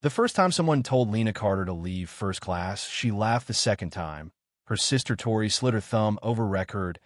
The first time someone told Lena Carter to leave first class, she laughed the second time. Her sister Tori slid her thumb over record,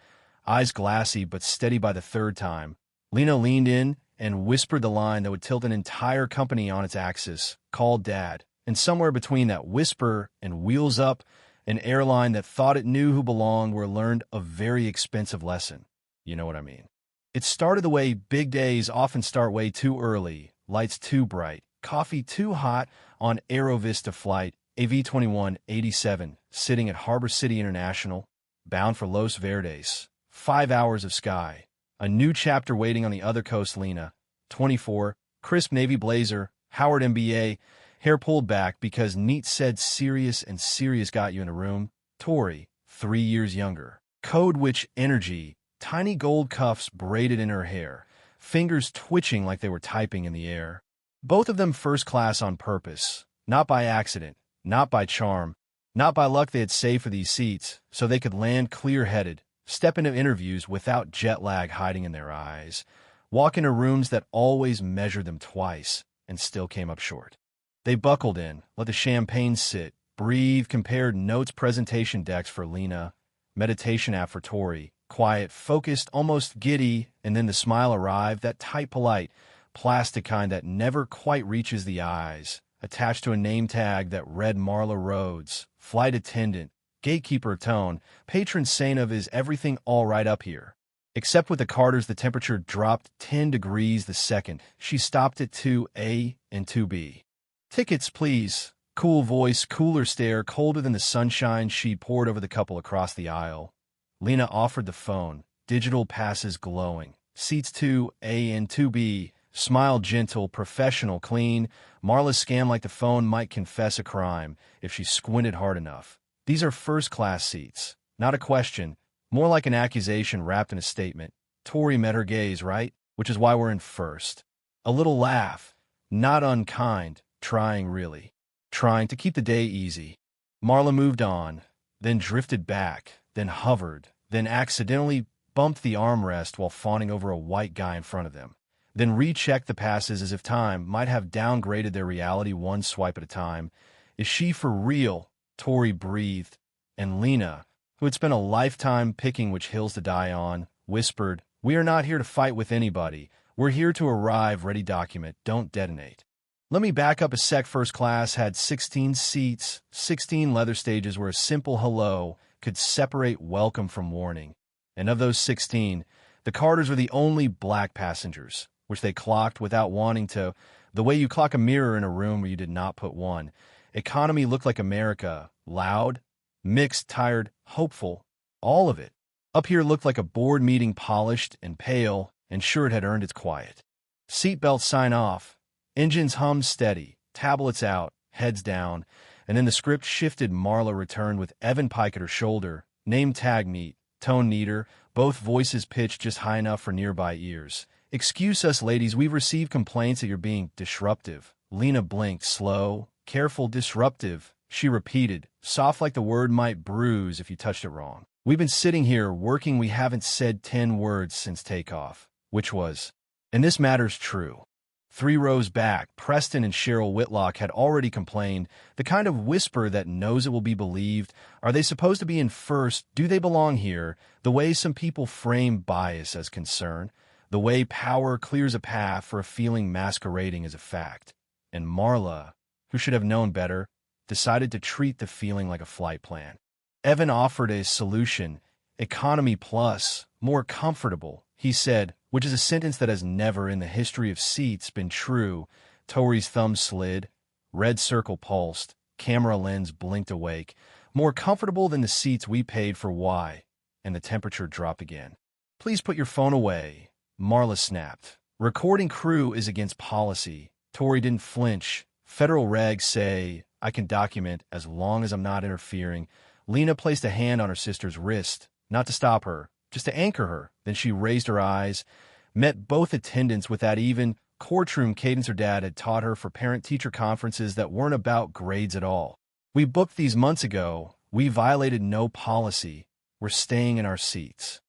eyes glassy but steady by the third time. Lena leaned in and whispered the line that would tilt an entire company on its axis, "Call Dad." And somewhere between that whisper and "Wheels Up," an airline that thought it knew who belonged were learned a very expensive lesson. You know what I mean. It started the way big days often start way too early, lights too bright, coffee too hot on Aerovista flight AV2187, sitting at Harbor City International, bound for Los Verdes. 5 hours of sky. A new chapter waiting on the other coast. Lena, 24, crisp navy blazer, Howard MBA, hair pulled back because neat said serious and serious got you in a room. Tori, 3 years younger. Code Witch energy, tiny gold cuffs braided in her hair, fingers twitching like they were typing in the air. Both of them first class on purpose, not by accident, not by charm, not by luck. They had saved for these seats so they could land clear-headed, step into interviews without jet lag hiding in their eyes, walk into rooms that always measured them twice and still came up short. They buckled in, let the champagne sit, breathe, compared notes, presentation decks for Lena, meditation app for Tori, quiet, focused, almost giddy, and then the smile arrived, that tight, polite, plastic kind that never quite reaches the eyes, attached to a name tag that read Marla Rhodes, flight attendant, gatekeeper tone, patron saint of "Is everything all right up here?" Except with the Carters, the temperature dropped 10 degrees the second she stopped at 2A and 2B. "Tickets, please." Cool voice, cooler stare, colder than the sunshine she poured over the couple across the aisle. Lena offered the phone, digital passes glowing. Seats 2A and 2B. Smile gentle, professional, clean. Marla scanned like the phone might confess a crime if she squinted hard enough. These are first-class seats. Not a question, more like an accusation wrapped in a statement. Tori met her gaze, right? Which is why we're in first. A little laugh. Not unkind. Trying, really. Trying to keep the day easy. Marla moved on, then drifted back, then hovered, then accidentally bumped the armrest while fawning over a white guy in front of them. Then rechecked the passes as if time might have downgraded their reality one swipe at a time. "Is she for real?" Tori breathed, and Lena, who had spent a lifetime picking which hills to die on, whispered, "We are not here to fight with anybody. We're here to arrive. Ready document. Don't detonate." Let me back up a sec. First class had 16 seats, 16 leather stages where a simple hello could separate welcome from warning. And of those 16, the Carters were the only black passengers, which they clocked without wanting to, the way you clock a mirror in a room where you did not put one. Economy looked like America, loud, mixed, tired, hopeful, all of it. Up here looked like a board meeting, polished and pale, and sure it had earned its quiet. Seatbelt sign off, engines hummed steady, tablets out, heads down, and then the script shifted. Marla returned with Evan Pike at her shoulder, name tag neat, tone neater, both voices pitched just high enough for nearby ears. "Excuse us, ladies, we've received complaints that you're being disruptive." Lena blinked, slow, careful, disruptive, she repeated, soft like the word might bruise if you touched it wrong. "We've been sitting here working, we haven't said 10 words since takeoff," which was, and this matters true. 3 rows back, Preston and Cheryl Whitlock had already complained, the kind of whisper that knows it will be believed. Are they supposed to be in first? Do they belong here? The way some people frame bias as concern. The way power clears a path for a feeling masquerading as a fact. And Marla, who should have known better, decided to treat the feeling like a flight plan. Evan offered a solution, economy plus, more comfortable, he said, which is a sentence that has never in the history of seats been true. Tori's thumb slid, red circle pulsed, camera lens blinked awake. More comfortable than the seats we paid for. Why? And the temperature dropped again. "Please put your phone away," Marla snapped. "Recording crew is against policy." Tori didn't flinch. "Federal regs say I can document as long as I'm not interfering." Lena placed a hand on her sister's wrist, not to stop her, just to anchor her. Then she raised her eyes, met both attendants with that even courtroom cadence her dad had taught her for parent-teacher conferences that weren't about grades at all. "We booked these months ago. We violated no policy. We're staying in our seats."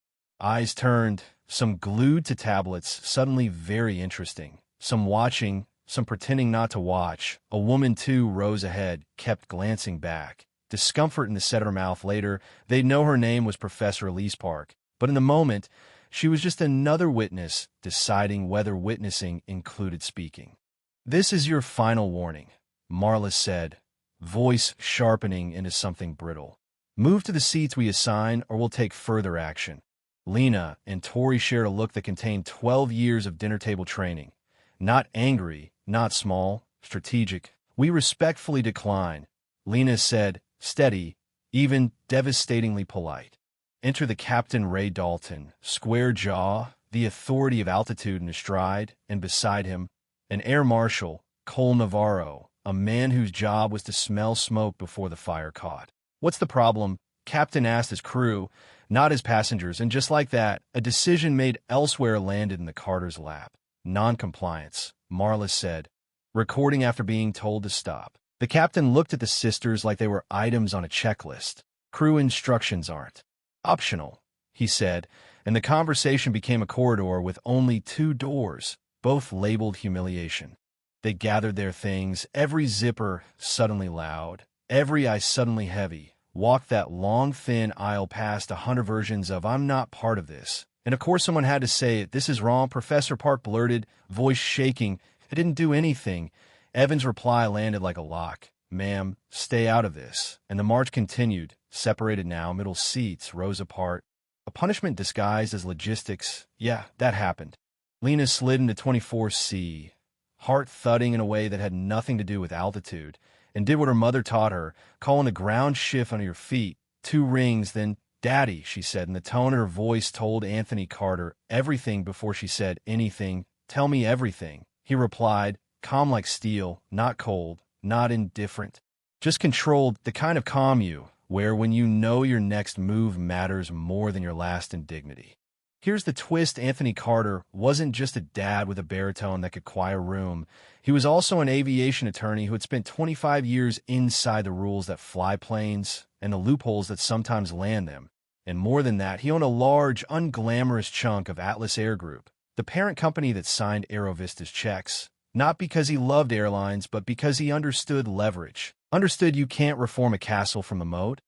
Eyes turned, some glued to tablets, suddenly very interesting. Some watching, some pretending not to watch. A woman, too, rows ahead, kept glancing back. Discomfort in the set of her mouth. Later, they'd know her name was Professor Elise Park. But in the moment, she was just another witness deciding whether witnessing included speaking. "This is your final warning," Marla said, voice sharpening into something brittle. "Move to the seats we assign or we'll take further action." Lena and Tori shared a look that contained 12 years of dinner table training. Not angry, not small, strategic. "We respectfully decline," Lena said, steady, even devastatingly polite. Enter the Captain Ray Dalton, square jaw, the authority of altitude in his stride, and beside him, an Air Marshal, Cole Navarro, a man whose job was to smell smoke before the fire caught. "What's the problem?" Captain asked his crew, not his passengers, and just like that, a decision made elsewhere landed in the Carter's lap. "Non-compliance," Marla said, recording after being told to stop. The captain looked at the sisters like they were items on a checklist. "Crew instructions aren't optional," he said, and the conversation became a corridor with only 2 doors, both labeled humiliation. They gathered their things, every zipper suddenly loud, every eye suddenly heavy, walked that long, thin aisle past 100 versions of "I'm not part of this." And of course someone had to say it. "This is wrong," Professor Park blurted, voice shaking. "I didn't do anything." Evan's reply landed like a lock. "Ma'am, stay out of this." And the march continued, separated now, middle seats, rows apart. A punishment disguised as logistics. Yeah, that happened. Lena slid into 24C, heart thudding in a way that had nothing to do with altitude, and did what her mother taught her, calling a ground shift under your feet. 2 rings, then, "Daddy," she said, and the tone in her voice told Anthony Carter everything before she said anything. "Tell me everything," he replied, calm like steel, not cold, not indifferent, just controlled, the kind of calm where when you know your next move matters more than your last indignity. Here's the twist: Anthony Carter wasn't just a dad with a baritone that could quiet a room. He was also an aviation attorney who had spent 25 years inside the rules that fly planes and the loopholes that sometimes land them. And more than that, he owned a large, unglamorous chunk of Atlas Air Group, the parent company that signed Aerovista's checks. Not because he loved airlines, but because he understood leverage. Understood you can't reform a castle from the moat,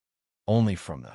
only from the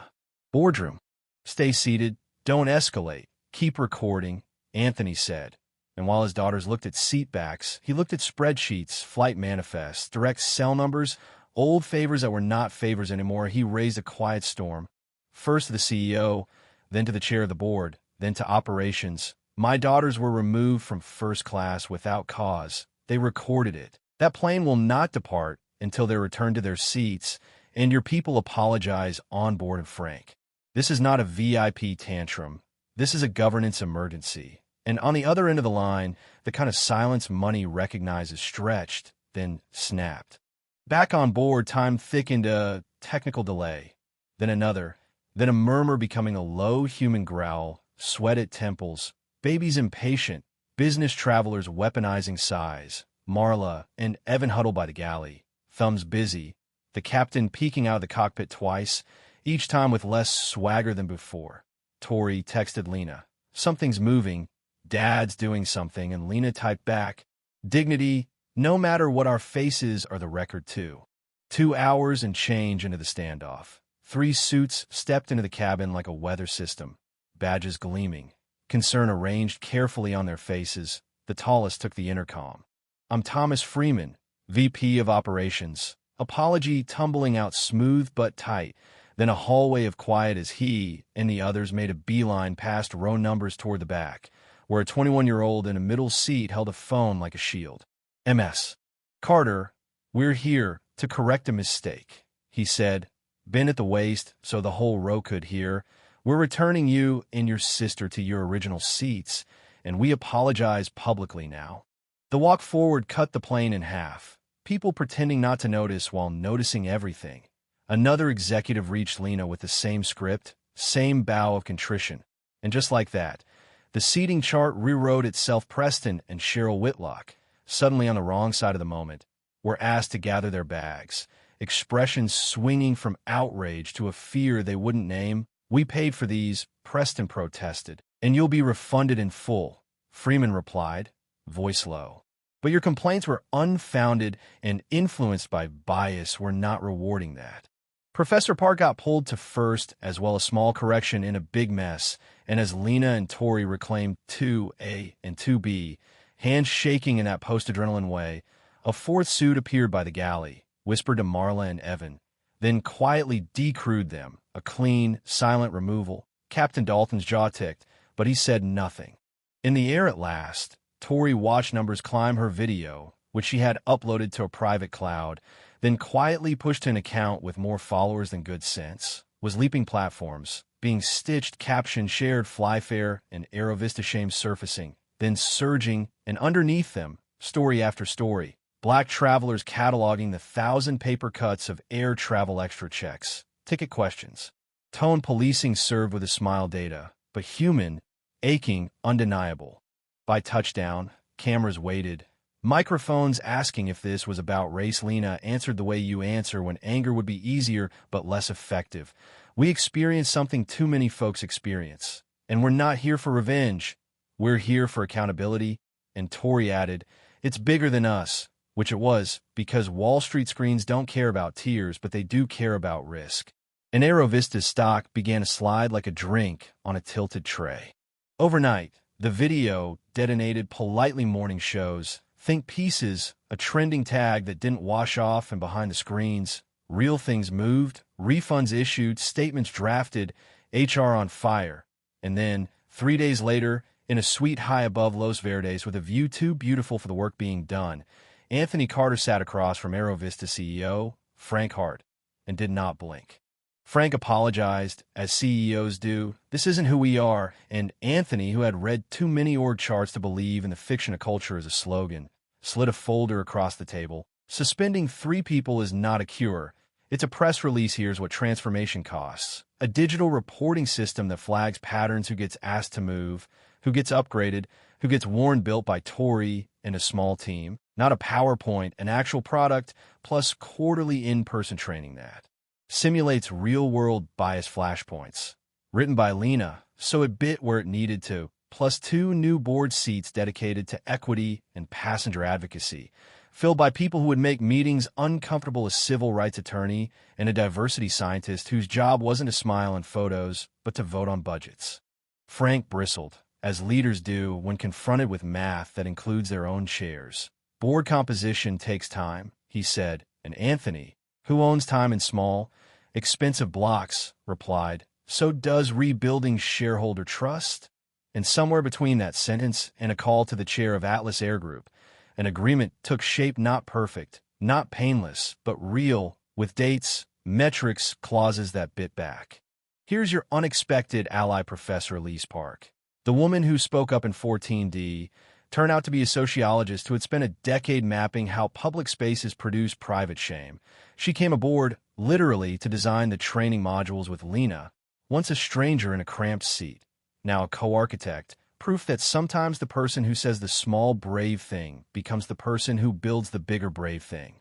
boardroom. "Stay seated. Don't escalate. Keep recording," Anthony said. And while his daughters looked at seat backs, he looked at spreadsheets, flight manifests, direct cell numbers, old favors that were not favors anymore. He raised a quiet storm. First to the CEO, then to the chair of the board, then to operations. "My daughters were removed from first class without cause. They recorded it. That plane will not depart until they're returned to their seats, and your people apologize on board and frank. This is not a VIP tantrum. This is a governance emergency." And on the other end of the line, the kind of silence money recognizes stretched, then snapped. Back on board, time thickened, a technical delay, then another, then a murmur becoming a low human growl, sweat at temples, babies impatient, business travelers weaponizing sighs, Marla and Evan huddled by the galley, thumbs busy, the captain peeking out of the cockpit twice, each time with less swagger than before. Tori texted Lena, "Something's moving, Dad's doing something," and Lena typed back, "Dignity, no matter what our faces are the record too." 2 hours and change into the standoff. 3 suits stepped into the cabin like a weather system, badges gleaming, concern arranged carefully on their faces. The tallest took the intercom. "I'm Thomas Freeman, VP of Operations." Apology tumbling out smooth but tight, then a hallway of quiet as he and the others made a beeline past row numbers toward the back, where a 21-year-old in a middle seat held a phone like a shield. "MS. Carter, we're here to correct a mistake," he said, bent at the waist so the whole row could hear. "We're returning you and your sister to your original seats, and we apologize publicly now." The walk forward cut the plane in half, people pretending not to notice while noticing everything. Another executive reached Lena with the same script, same bow of contrition. And just like that, the seating chart rewrote itself. Preston and Cheryl Whitlock, suddenly on the wrong side of the moment, were asked to gather their bags, expressions swinging from outrage to a fear they wouldn't name. "We paid for these," Preston protested, "and you'll be refunded in full," Freeman replied, voice low. But your complaints were unfounded and influenced by bias. We're not rewarding that. Professor Park got pulled to first, as well as small correction in a big mess, and as Lena and Tori reclaimed 2A and 2B, hands shaking in that post-adrenaline way, a fourth suit appeared by the galley, whispered to Marla and Evan, then quietly decrewed them, a clean, silent removal. Captain Dalton's jaw ticked, but he said nothing. In the air at last, Tori watched numbers climb her video, which she had uploaded to a private cloud, then quietly pushed an account with more followers than good sense, was leaping platforms, being stitched, captioned, shared, Flyfair, and Aerovista shames surfacing, then surging, and underneath them, story after story, black travelers cataloging the 1,000 paper cuts of air travel extra checks, ticket questions. Tone policing served with a smile data, but human, aching, undeniable. By touchdown, cameras waited. Microphones asking if this was about race. Lena answered the way you answer when anger would be easier but less effective. We experienced something too many folks experience. And we're not here for revenge. We're here for accountability. And Tori added, it's bigger than us, which it was, because Wall Street screens don't care about tears, but they do care about risk. And Aerovista's stock began to slide like a drink on a tilted tray. Overnight, the video detonated politely morning shows. Think Pieces, a trending tag that didn't wash off, and behind the screens, real things moved, refunds issued, statements drafted, HR on fire. And then, 3 days later, in a suite high above Los Verdes with a view too beautiful for the work being done, Anthony Carter sat across from Aerovista CEO, Frank Hart, and did not blink. Frank apologized, as CEOs do. This isn't who we are. And Anthony, who had read too many org charts to believe in the fiction of culture as a slogan, slid a folder across the table. Suspending 3 people is not a cure. It's a press release. Here's what transformation costs. A digital reporting system that flags patterns, who gets asked to move, who gets upgraded, who gets worn, built by Tori and a small team. Not a PowerPoint, an actual product, plus quarterly in-person training that simulates real-world bias flashpoints. Written by Lena, so it bit where it needed to, plus 2 new board seats dedicated to equity and passenger advocacy, filled by people who would make meetings uncomfortable, a civil rights attorney and a diversity scientist whose job wasn't to smile in photos, but to vote on budgets. Frank bristled, as leaders do when confronted with math that includes their own chairs. Board composition takes time, he said, and Anthony, who owns time in small, expensive blocks, replied, so does rebuilding shareholder trust. And somewhere between that sentence and a call to the chair of Atlas Air Group, an agreement took shape, not perfect, not painless, but real, with dates, metrics, clauses that bit back. Here's your unexpected ally, Professor Elise Park. The woman who spoke up in 14D turned out to be a sociologist who had spent a decade mapping how public spaces produce private shame. She came aboard, literally, to design the training modules with Lena, once a stranger in a cramped seat, now a co-architect, proof that sometimes the person who says the small, brave thing becomes the person who builds the bigger, brave thing.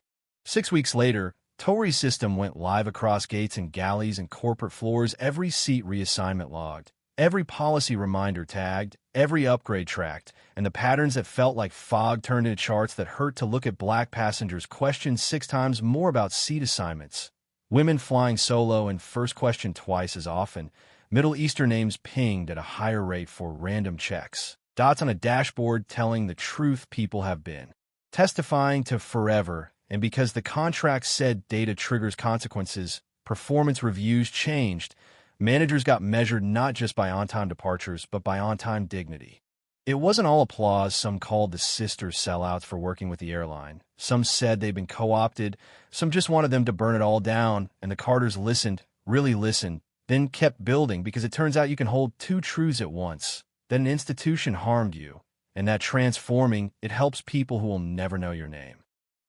6 weeks later, Tori's system went live across gates and galleys and corporate floors, every seat reassignment logged, every policy reminder tagged, every upgrade tracked, and the patterns that felt like fog turned into charts that hurt to look at. Black passengers questioned 6 times more about seat assignments. Women flying solo and first question twice as often. Middle Eastern names pinged at a higher rate for random checks. Dots on a dashboard telling the truth people have been testifying to forever. And because the contract said data triggers consequences, performance reviews changed. Managers got measured not just by on-time departures, but by on-time dignity. It wasn't all applause. Some called the sisters sellouts for working with the airline. Some said they'd been co-opted. Some just wanted them to burn it all down. And the Carters listened, really listened, then kept building, because it turns out you can hold 2 truths at once. That an institution harmed you, and that transforming it helps people who will never know your name.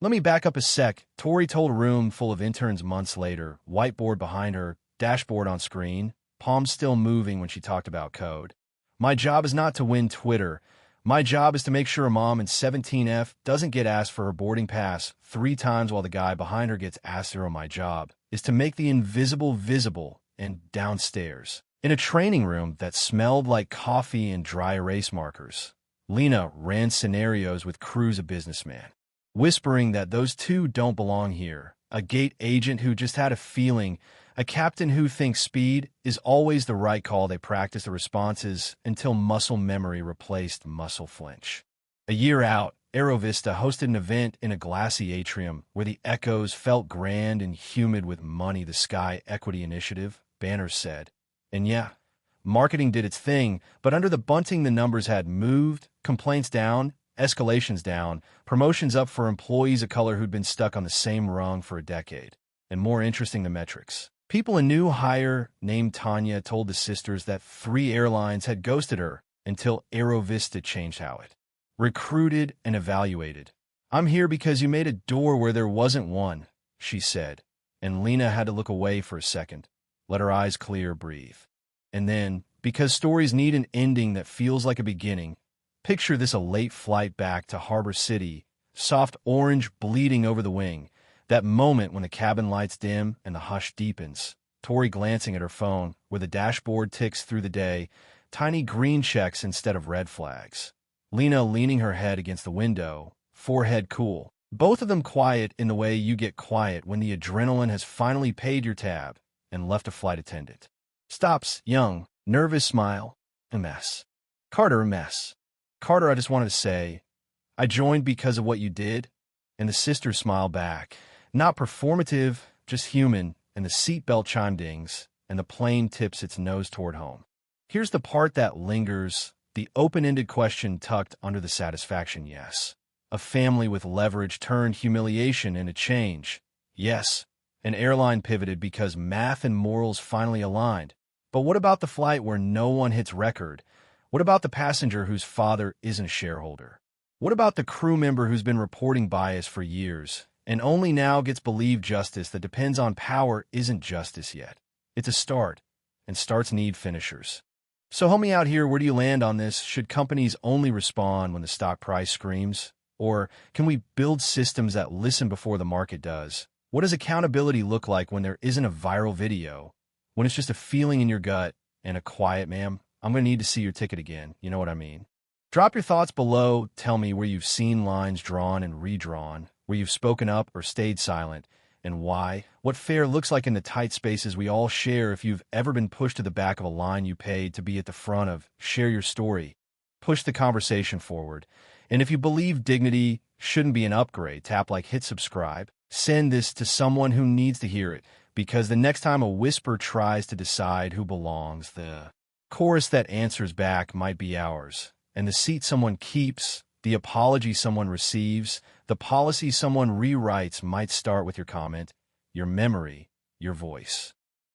Let me back up a sec. Tori told a room full of interns months later, whiteboard behind her, dashboard on screen, palms still moving when she talked about code. My job is not to win Twitter. My job is to make sure a mom in 17F doesn't get asked for her boarding pass 3 times while the guy behind her gets asked zero. My job is to make the invisible visible. And downstairs, in a training room that smelled like coffee and dry erase markers, Lena ran scenarios with Cruz, a businessman, whispering that those two don't belong here, a gate agent who just had a feeling, a captain who thinks speed is always the right call. They practiced the responses until muscle memory replaced muscle flinch. A year out, Aerovista hosted an event in a glassy atrium where the echoes felt grand and humid with money. The Sky Equity Initiative, banners said. And yeah, marketing did its thing, but under the bunting the numbers had moved, complaints down, escalations down, promotions up for employees of color who'd been stuck on the same rung for a decade. And more interesting, the metrics. People a new hire named Tanya told the sisters that 3 airlines had ghosted her until Aerovista changed how it recruited and evaluated. "I'm here because you made a door where there wasn't one," she said. And Lena had to look away for a second, let her eyes clear, breathe. And then, because stories need an ending that feels like a beginning, picture this: a late flight back to Harbor City, soft orange bleeding over the wing, that moment when the cabin lights dim and the hush deepens, Tori glancing at her phone, where the dashboard ticks through the day, tiny green checks instead of red flags. Lena leaning her head against the window, forehead cool, both of them quiet in the way you get quiet when the adrenaline has finally paid your tab and left a flight attendant. Stops, young, nervous smile. A mess. Carter, a mess. Carter, I just wanted to say, I joined because of what you did. And the sisters smile back. Not performative, just human, and the seatbelt chime dings, and the plane tips its nose toward home. Here's the part that lingers, the open-ended question tucked under the satisfaction yes. A family with leverage turned humiliation into change. Yes, an airline pivoted because math and morals finally aligned. But what about the flight where no one hits record? What about the passenger whose father isn't a shareholder? What about the crew member who's been reporting bias for years and only now gets believed justice that depends on power isn't justice yet? It's a start, and starts need finishers. So help me out here. Where do you land on this? Should companies only respond when the stock price screams? Or can we build systems that listen before the market does? What does accountability look like when there isn't a viral video? When it's just a feeling in your gut and a quiet, "Ma'am, I'm going to need to see your ticket again." You know what I mean? Drop your thoughts below. Tell me where you've seen lines drawn and redrawn, where you've spoken up or stayed silent, and why. What fair looks like in the tight spaces we all share. If you've ever been pushed to the back of a line you paid to be at the front of, share your story. Push the conversation forward. And if you believe dignity shouldn't be an upgrade, tap like, hit subscribe. Send this to someone who needs to hear it, because the next time a whisper tries to decide who belongs, the chorus that answers back might be ours. And the seat someone keeps, the apology someone receives, the policy someone rewrites might start with your comment, your memory, your voice.